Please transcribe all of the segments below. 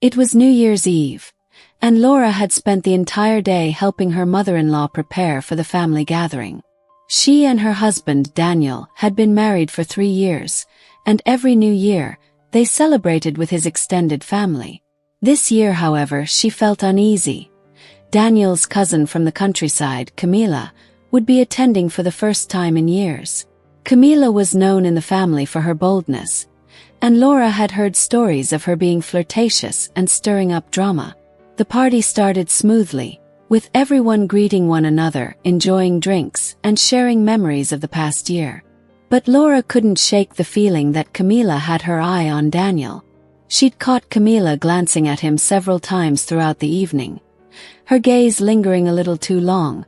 It was New Year's Eve, and Laura had spent the entire day helping her mother-in-law prepare for the family gathering. She and her husband, Daniel, had been married for 3 years, and every New Year, they celebrated with his extended family. This year, however, she felt uneasy. Daniel's cousin from the countryside, Camila, would be attending for the first time in years. Camila was known in the family for her boldness, and Laura had heard stories of her being flirtatious and stirring up drama. The party started smoothly, with everyone greeting one another, enjoying drinks, and sharing memories of the past year. But Laura couldn't shake the feeling that Camila had her eye on Daniel. She'd caught Camila glancing at him several times throughout the evening, her gaze lingering a little too long,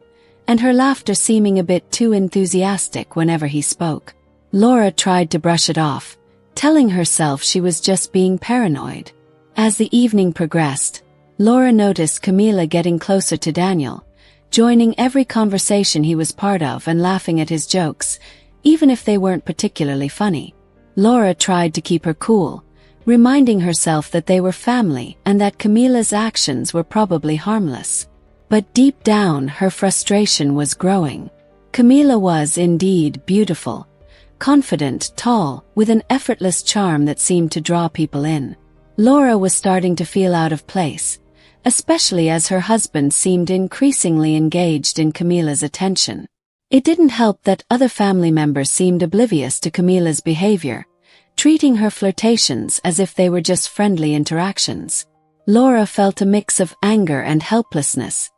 and her laughter seeming a bit too enthusiastic whenever he spoke. Laura tried to brush it off, telling herself she was just being paranoid. As the evening progressed, Laura noticed Camila getting closer to Daniel, joining every conversation he was part of and laughing at his jokes, even if they weren't particularly funny. Laura tried to keep her cool, reminding herself that they were family and that Camila's actions were probably harmless. But deep down, her frustration was growing. Camila was indeed beautiful, confident, tall, with an effortless charm that seemed to draw people in. Laura was starting to feel out of place, especially as her husband seemed increasingly engaged in Camila's attention. It didn't help that other family members seemed oblivious to Camila's behavior, treating her flirtations as if they were just friendly interactions. Laura felt a mix of anger and helplessness,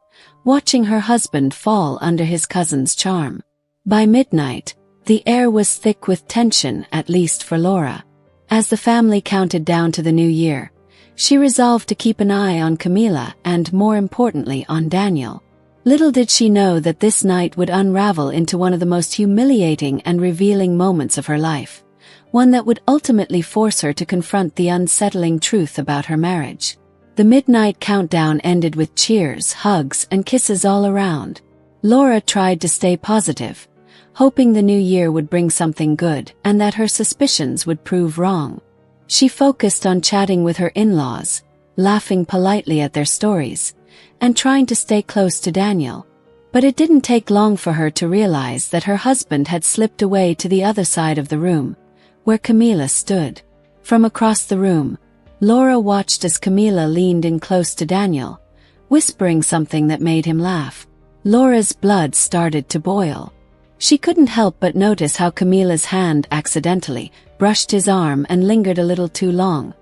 watching her husband fall under his cousin's charm. By midnight, the air was thick with tension, at least for Laura. As the family counted down to the new year, she resolved to keep an eye on Camila and, more importantly, on Daniel. Little did she know that this night would unravel into one of the most humiliating and revealing moments of her life, one that would ultimately force her to confront the unsettling truth about her marriage. The midnight countdown ended with cheers, hugs, and kisses all around. Laura tried to stay positive, hoping the new year would bring something good and that her suspicions would prove wrong. She focused on chatting with her in-laws, laughing politely at their stories, and trying to stay close to Daniel. But it didn't take long for her to realize that her husband had slipped away to the other side of the room, where Camila stood. From across the room, Laura watched as Camila leaned in close to Daniel, whispering something that made him laugh. Laura's blood started to boil. She couldn't help but notice how Camila's hand accidentally brushed his arm and lingered a little too long,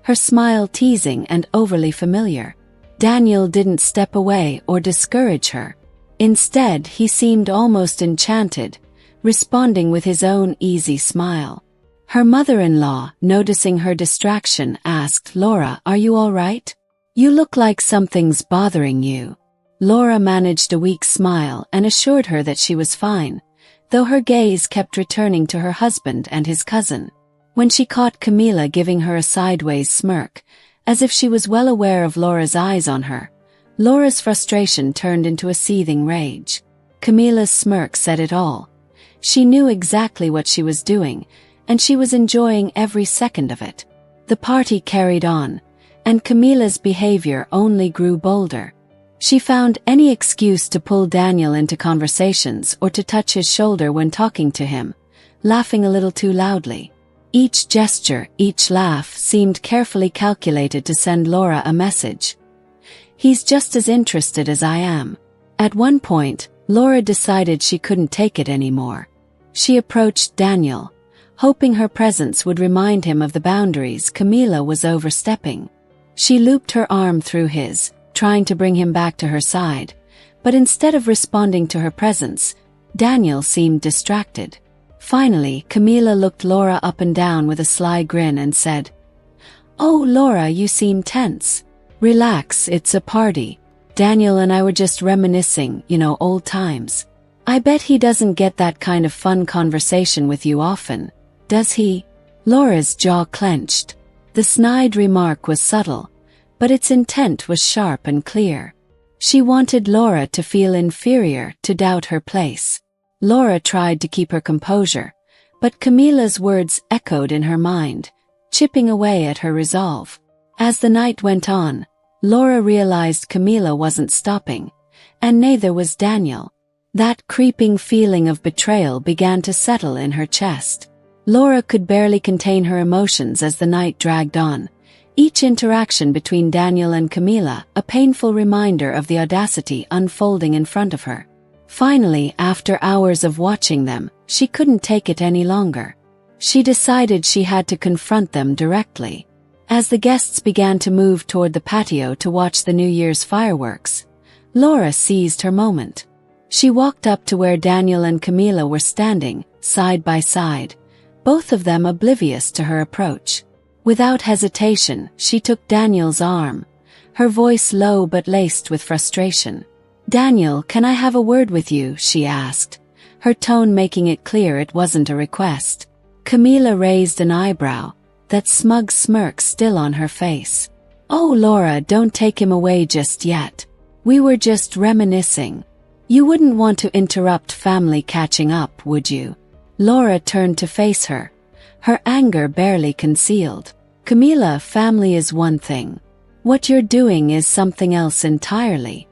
her smile teasing and overly familiar. Daniel didn't step away or discourage her. Instead, he seemed almost enchanted, responding with his own easy smile. Her mother-in-law, noticing her distraction, asked, "Laura, are you all right? You look like something's bothering you." Laura managed a weak smile and assured her that she was fine, though her gaze kept returning to her husband and his cousin. When she caught Camila giving her a sideways smirk, as if she was well aware of Laura's eyes on her, Laura's frustration turned into a seething rage. Camila's smirk said it all. She knew exactly what she was doing, and she was enjoying every second of it. The party carried on, and Camila's behavior only grew bolder. She found any excuse to pull Daniel into conversations or to touch his shoulder when talking to him, laughing a little too loudly. Each gesture, each laugh seemed carefully calculated to send Laura a message. "He's just as interested as I am." At one point, Laura decided she couldn't take it anymore. She approached Daniel, hoping her presence would remind him of the boundaries Camila was overstepping. She looped her arm through his, trying to bring him back to her side, but instead of responding to her presence, Daniel seemed distracted. Finally, Camila looked Laura up and down with a sly grin and said, "Oh, Laura, you seem tense. Relax, it's a party. Daniel and I were just reminiscing, old times. I bet he doesn't get that kind of fun conversation with you often, does he?" Laura's jaw clenched. The snide remark was subtle, but its intent was sharp and clear. She wanted Laura to feel inferior, to doubt her place. Laura tried to keep her composure, but Camila's words echoed in her mind, chipping away at her resolve. As the night went on, Laura realized Camila wasn't stopping, and neither was Daniel. That creeping feeling of betrayal began to settle in her chest. Laura could barely contain her emotions as the night dragged on, each interaction between Daniel and Camila a painful reminder of the audacity unfolding in front of her. Finally, after hours of watching them, she couldn't take it any longer. She decided she had to confront them directly. As the guests began to move toward the patio to watch the New Year's fireworks, Laura seized her moment. She walked up to where Daniel and Camila were standing, side by side, both of them oblivious to her approach. Without hesitation, she took Daniel's arm, her voice low but laced with frustration. "Daniel, can I have a word with you?" she asked, her tone making it clear it wasn't a request. Camila raised an eyebrow, that smug smirk still on her face. "Oh, Laura, don't take him away just yet. We were just reminiscing. You wouldn't want to interrupt family catching up, would you?" Laura turned to face her, her anger barely concealed. "Camila, family is one thing. What you're doing is something else entirely."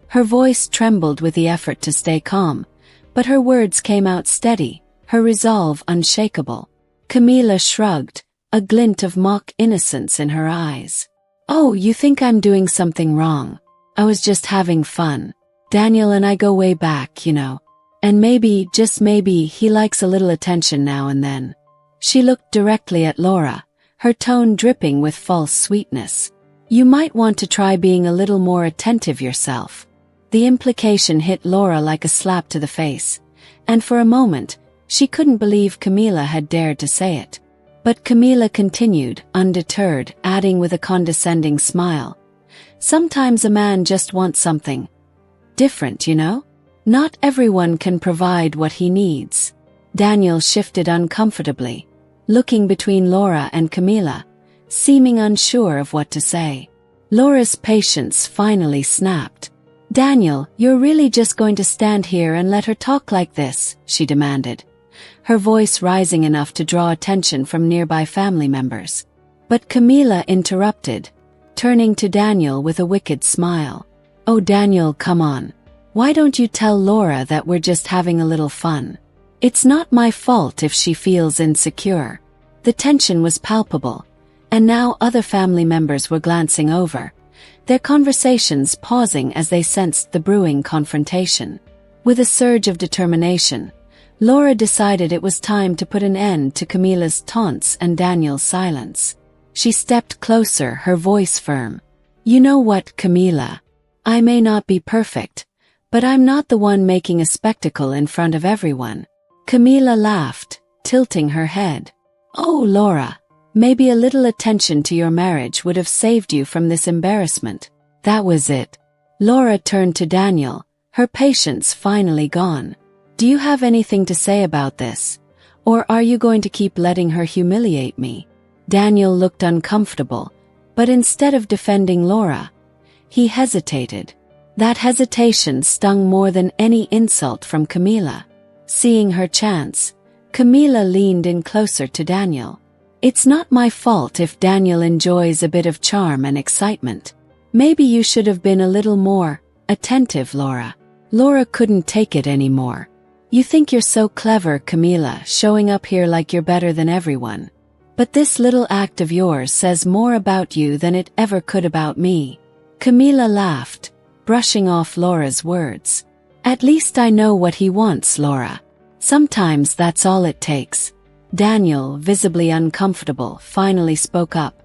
Her voice trembled with the effort to stay calm, but her words came out steady, her resolve unshakable. Camila shrugged, a glint of mock innocence in her eyes. "Oh, you think I'm doing something wrong? I was just having fun. Daniel and I go way back, you know. And maybe, just maybe, he likes a little attention now and then." She looked directly at Laura, her tone dripping with false sweetness. "You might want to try being a little more attentive yourself." The implication hit Laura like a slap to the face, and for a moment, she couldn't believe Camila had dared to say it. But Camila continued, undeterred, adding with a condescending smile, "Sometimes a man just wants something different, you know? Not everyone can provide what he needs." Daniel shifted uncomfortably, looking between Laura and Camila, seeming unsure of what to say. Laura's patience finally snapped. "Daniel, you're really just going to stand here and let her talk like this?" she demanded, her voice rising enough to draw attention from nearby family members. But Camila interrupted, turning to Daniel with a wicked smile. "Oh, Daniel, come on. Why don't you tell Laura that we're just having a little fun? It's not my fault if she feels insecure." The tension was palpable, and now other family members were glancing over, their conversations pausing as they sensed the brewing confrontation. With a surge of determination, Laura decided it was time to put an end to Camila's taunts and Daniel's silence. She stepped closer, her voice firm. "You know what, Camila? I may not be perfect, but I'm not the one making a spectacle in front of everyone." Camila laughed, tilting her head. "Oh, Laura, maybe a little attention to your marriage would have saved you from this embarrassment." That was it. Laura turned to Daniel, her patience finally gone. "Do you have anything to say about this? Or are you going to keep letting her humiliate me?" Daniel looked uncomfortable, but instead of defending Laura, he hesitated. That hesitation stung more than any insult from Camila. Seeing her chance, Camila leaned in closer to Daniel. "It's not my fault if Daniel enjoys a bit of charm and excitement. Maybe you should have been a little more attentive, Laura." Laura couldn't take it anymore. "You think you're so clever, Camila, showing up here like you're better than everyone. But this little act of yours says more about you than it ever could about me." Camila laughed, brushing off Laura's words. "At least I know what he wants, Laura. Sometimes that's all it takes." Daniel, visibly uncomfortable, finally spoke up.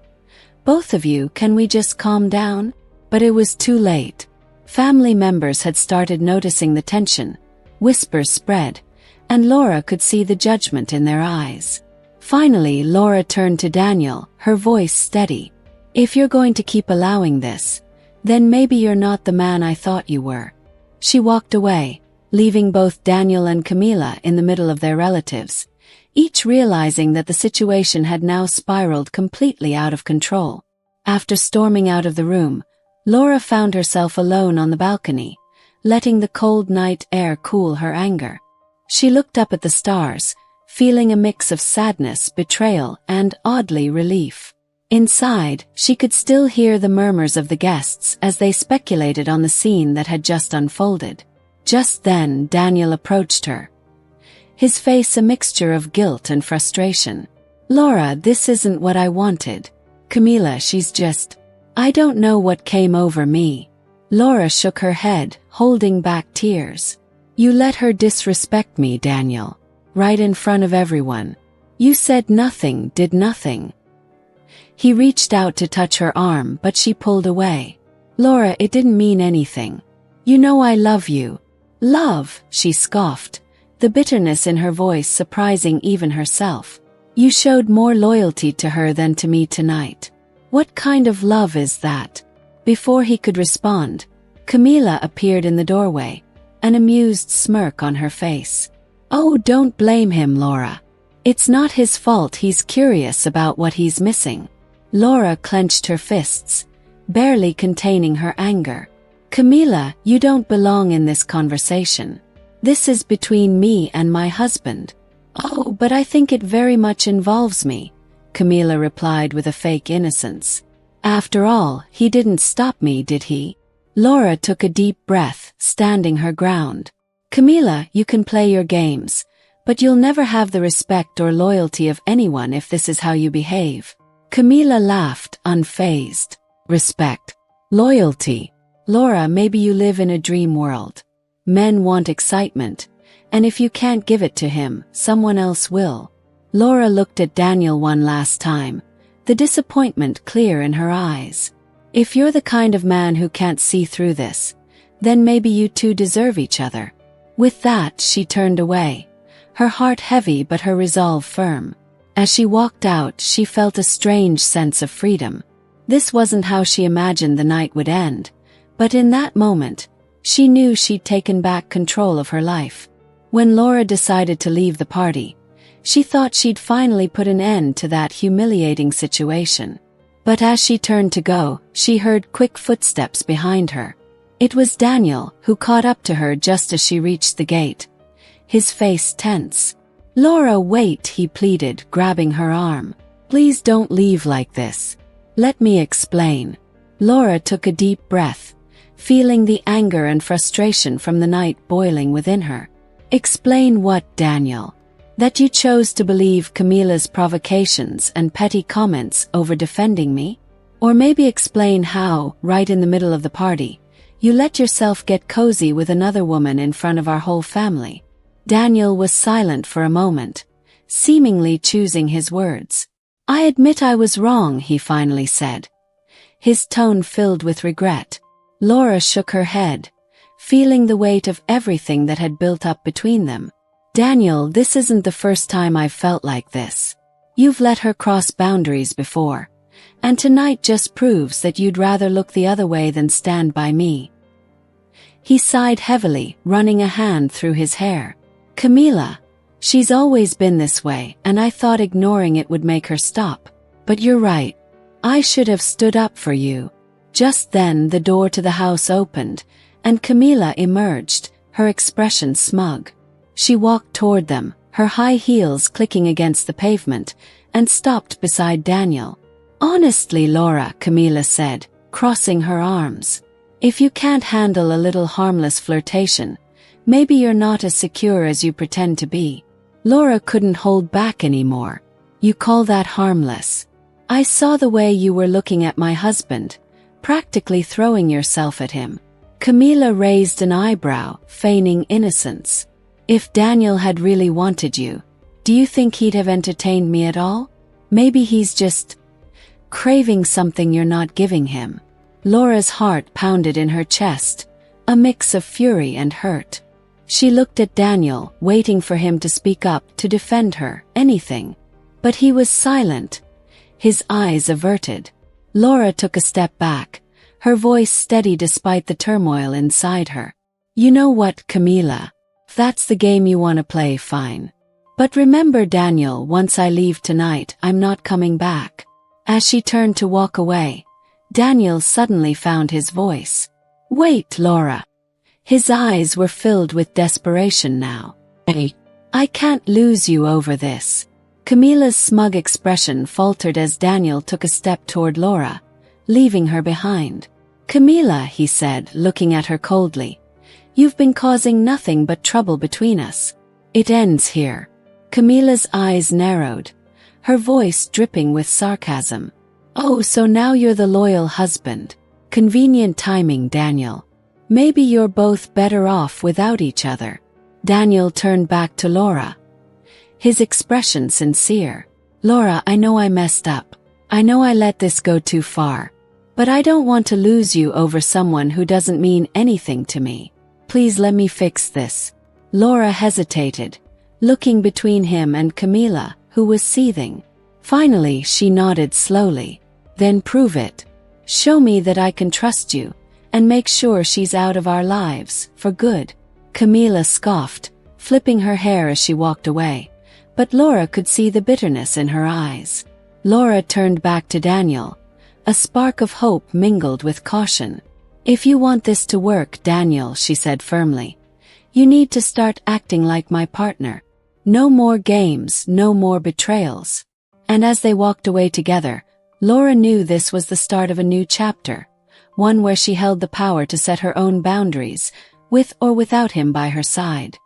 "Both of you, can we just calm down?" But it was too late. Family members had started noticing the tension, whispers spread, and Laura could see the judgment in their eyes. Finally, Laura turned to Daniel, her voice steady. "If you're going to keep allowing this, then maybe you're not the man I thought you were." She walked away, leaving both Daniel and Camila in the middle of their relatives, each realizing that the situation had now spiraled completely out of control. After storming out of the room, Laura found herself alone on the balcony, letting the cold night air cool her anger. She looked up at the stars, feeling a mix of sadness, betrayal, and, oddly, relief. Inside, she could still hear the murmurs of the guests as they speculated on the scene that had just unfolded. Just then, Daniel approached her, his face a mixture of guilt and frustration. "Laura, this isn't what I wanted. Camila, she's just... I don't know what came over me." Laura shook her head, holding back tears. "You let her disrespect me, Daniel. Right in front of everyone. You said nothing, did nothing." He reached out to touch her arm, but she pulled away. "Laura, it didn't mean anything. You know I love you." "Love," she scoffed, the bitterness in her voice surprising even herself. "You showed more loyalty to her than to me tonight. What kind of love is that?" Before he could respond, Camila appeared in the doorway, an amused smirk on her face. "Oh, don't blame him, Laura. It's not his fault, he's curious about what he's missing." Laura clenched her fists, barely containing her anger. "Camila, you don't belong in this conversation. This is between me and my husband." "Oh, but I think it very much involves me," Camila replied with a fake innocence. "After all, he didn't stop me, did he?" Laura took a deep breath, standing her ground. "Camila, you can play your games, but you'll never have the respect or loyalty of anyone if this is how you behave." Camila laughed, unfazed. "Respect? Loyalty? Laura, maybe you live in a dream world. Men want excitement, and if you can't give it to him, someone else will." Laura looked at Daniel one last time, the disappointment clear in her eyes. "If you're the kind of man who can't see through this, then maybe you two deserve each other." With that, she turned away, her heart heavy but her resolve firm. As she walked out, she felt a strange sense of freedom. This wasn't how she imagined the night would end, but in that moment, she knew she'd taken back control of her life. When Laura decided to leave the party, she thought she'd finally put an end to that humiliating situation. But as she turned to go, she heard quick footsteps behind her. It was Daniel, who caught up to her just as she reached the gate, his face tense. "Laura, wait," he pleaded, grabbing her arm. "Please don't leave like this. Let me explain." Laura took a deep breath, feeling the anger and frustration from the night boiling within her. "Explain what, Daniel? That you chose to believe Camila's provocations and petty comments over defending me? Or maybe explain how, right in the middle of the party, you let yourself get cozy with another woman in front of our whole family?" Daniel was silent for a moment, seemingly choosing his words. "I admit I was wrong," he finally said, his tone filled with regret. Laura shook her head, feeling the weight of everything that had built up between them. "Daniel, this isn't the first time I've felt like this. You've let her cross boundaries before, and tonight just proves that you'd rather look the other way than stand by me." He sighed heavily, running a hand through his hair. "Camila, she's always been this way, and I thought ignoring it would make her stop. But you're right. I should have stood up for you." Just then the door to the house opened, and Camila emerged, her expression smug. She walked toward them, her high heels clicking against the pavement, and stopped beside Daniel. "Honestly, Laura," Camila said, crossing her arms, "if you can't handle a little harmless flirtation, maybe you're not as secure as you pretend to be." Laura couldn't hold back anymore. "You call that harmless? I saw the way you were looking at my husband, practically throwing yourself at him." Camila raised an eyebrow, feigning innocence. "If Daniel had really wanted you, do you think he'd have entertained me at all? Maybe he's just craving something you're not giving him." Laura's heart pounded in her chest, a mix of fury and hurt. She looked at Daniel, waiting for him to speak up, to defend her, anything. But he was silent, his eyes averted. Laura took a step back, her voice steady despite the turmoil inside her. "You know what, Camila? If that's the game you want to play, fine. But remember, Daniel, once I leave tonight, I'm not coming back." As she turned to walk away, Daniel suddenly found his voice. "Wait, Laura." His eyes were filled with desperation now. "I can't lose you over this." Camilla's smug expression faltered as Daniel took a step toward Laura, leaving her behind. "Camilla," he said, looking at her coldly, "you've been causing nothing but trouble between us. It ends here." Camilla's eyes narrowed, her voice dripping with sarcasm. "Oh, so now you're the loyal husband. Convenient timing, Daniel. Maybe you're both better off without each other." Daniel turned back to Laura, his expression sincere. "Laura, I know I messed up. I know I let this go too far. But I don't want to lose you over someone who doesn't mean anything to me. Please let me fix this." Laura hesitated, looking between him and Camilla, who was seething. Finally, she nodded slowly. "Then prove it. Show me that I can trust you, and make sure she's out of our lives, for good." Camilla scoffed, flipping her hair as she walked away, but Laura could see the bitterness in her eyes. Laura turned back to Daniel, a spark of hope mingled with caution. "If you want this to work, Daniel," she said firmly, "you need to start acting like my partner. No more games, no more betrayals." And as they walked away together, Laura knew this was the start of a new chapter, one where she held the power to set her own boundaries, with or without him by her side.